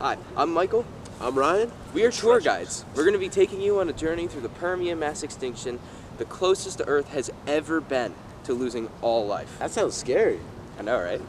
Hi, I'm Michael. I'm Ryan. We are tour guides. We're going to be taking you on a journey through the Permian mass extinction, the closest the Earth has ever been to losing all life. That sounds scary. I know, right?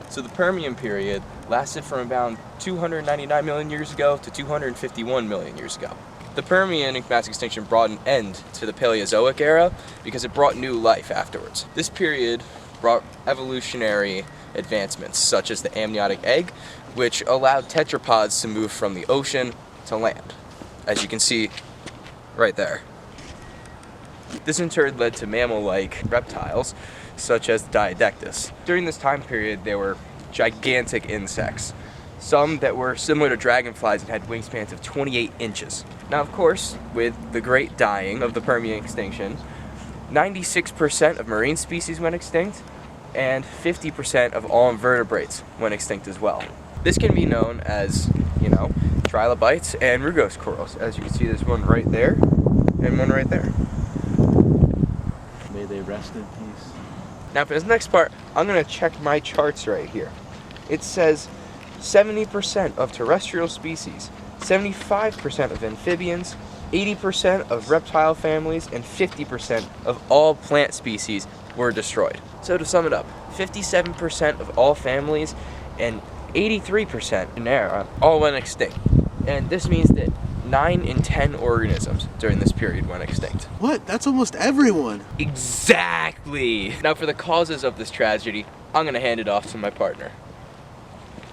So the Permian period lasted from about 299 million years ago to 251 million years ago. The Permian mass extinction brought an end to the Paleozoic era because it brought new life afterwards. This period brought evolutionary advancements such as the amniotic egg, which allowed tetrapods to move from the ocean to land, as you can see right there. This in turn led to mammal-like reptiles such as Diadectus. During this time period, there were gigantic insects, some that were similar to dragonflies and had wingspans of 28 inches. Now, of course, with the great dying of the Permian extinction, 96% of marine species went extinct, and 50% of all invertebrates went extinct as well. This can be known as, trilobites and rugose corals. As you can see, there's one right there, and one right there. May they rest in peace. Now for this next part, I'm going to check my charts right here. It says 70% of terrestrial species, 75% of amphibians, 80% of reptile families, and 50% of all plant species were destroyed. So to sum it up, 57% of all families and 83% genera all went extinct. And this means that 9 in 10 organisms during this period went extinct. What? That's almost everyone. Exactly! Now for the causes of this tragedy, I'm gonna hand it off to my partner.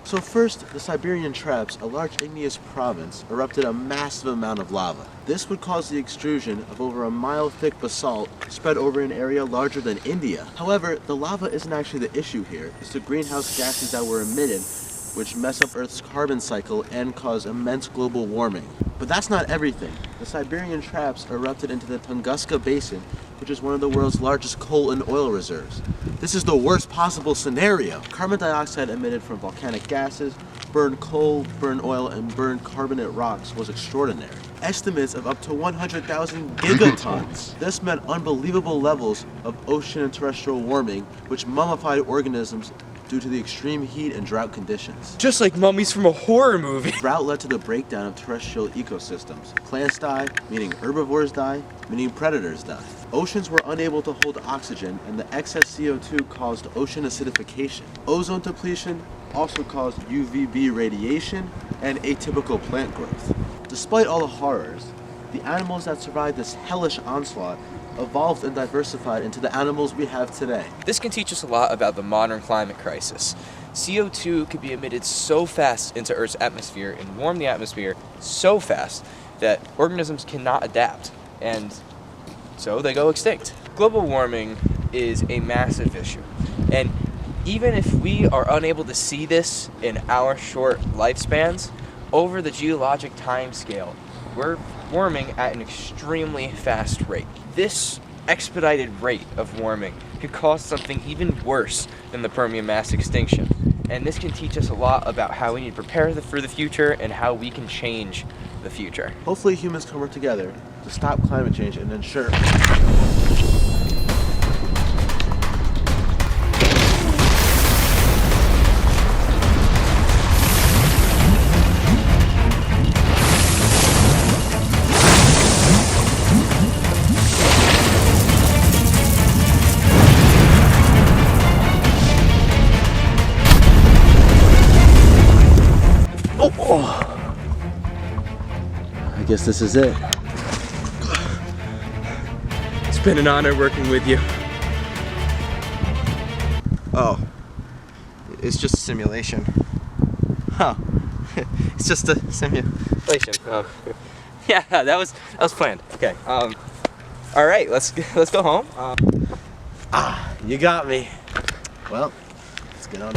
So first, the Siberian Traps, a large igneous province, erupted a massive amount of lava. This would cause the extrusion of over a mile-thick basalt spread over an area larger than India. However, the lava isn't actually the issue here. It's the greenhouse gases that were emitted, which mess up Earth's carbon cycle and cause immense global warming. But that's not everything. The Siberian Traps erupted into the Tunguska Basin, which is one of the world's largest coal and oil reserves. This is the worst possible scenario. Carbon dioxide emitted from volcanic gases, burned coal, burned oil, and burned carbonate rocks was extraordinary. Estimates of up to 100,000 gigatons. This meant unbelievable levels of ocean and terrestrial warming, which mummified organisms due to the extreme heat and drought conditions. Just like mummies from a horror movie. Drought led to the breakdown of terrestrial ecosystems. Plants die, meaning herbivores die, meaning predators die. Oceans were unable to hold oxygen, and the excess CO2 caused ocean acidification. Ozone depletion also caused UVB radiation and atypical plant growth. Despite all the horrors, the animals that survived this hellish onslaught evolved and diversified into the animals we have today. This can teach us a lot about the modern climate crisis. CO2 can be emitted so fast into Earth's atmosphere and warm the atmosphere so fast that organisms cannot adapt, and so they go extinct. Global warming is a massive issue, and even if we are unable to see this in our short lifespans, over the geologic time scale, we're warming at an extremely fast rate. This expedited rate of warming could cause something even worse than the Permian mass extinction. And this can teach us a lot about how we need to prepare for the future and how we can change the future. Hopefully humans can work together to stop climate change and ensure I guess this is it. It's been an honor working with you. Oh, it's just a simulation. Huh. It's just a simulation. Oh. Yeah, that was planned. Okay. All right, let's go home. You got me. Well, let's get on.